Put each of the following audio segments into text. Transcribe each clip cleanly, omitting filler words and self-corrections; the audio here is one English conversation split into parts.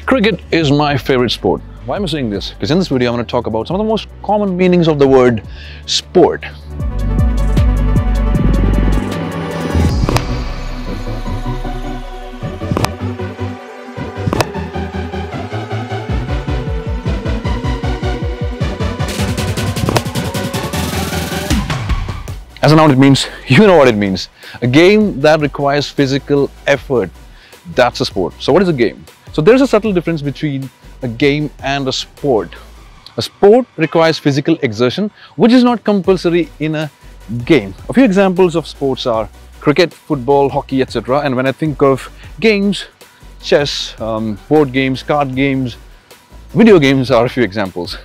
Cricket is my favorite sport. Why am I saying this? Because in this video I'm going to talk about some of the most common meanings of the word sport. As a noun, it means, you know what it means. A game that requires physical effort, that's a sport. So what is a game? So there's a subtle difference between a game and a sport. A sport requires physical exertion, which is not compulsory in a game. A few examples of sports are cricket, football, hockey, etc. And when I think of games, chess, board games, card games, video games are a few examples.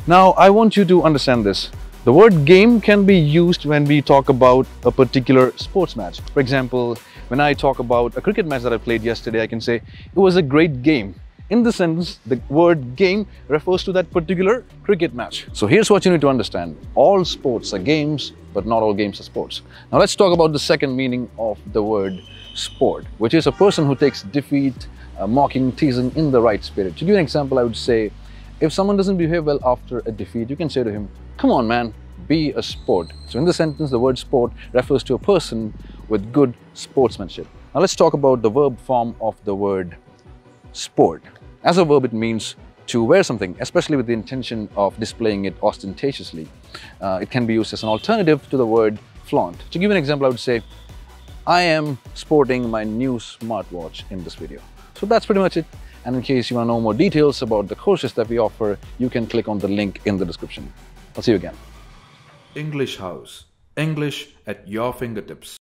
Now, I want you to understand this. The word game can be used when we talk about a particular sports match. For example, when I talk about a cricket match that I played yesterday, I can say it was a great game. In this sentence, the word game refers to that particular cricket match. So here's what you need to understand. All sports are games, but not all games are sports. Now let's talk about the second meaning of the word sport, which is a person who takes defeat, mocking, teasing in the right spirit. To give you an example, I would say, if someone doesn't behave well after a defeat, you can say to him, "Come on, man, be a sport." So in this sentence, the word sport refers to a person with good sportsmanship. Now let's talk about the verb form of the word sport. As a verb, it means to wear something, especially with the intention of displaying it ostentatiously. It can be used as an alternative to the word flaunt. To give you an example, I would say, "I am sporting my new smartwatch in this video." So that's pretty much it. And in case you want to know more details about the courses that we offer, you can click on the link in the description. I'll see you again. English House. English at your fingertips.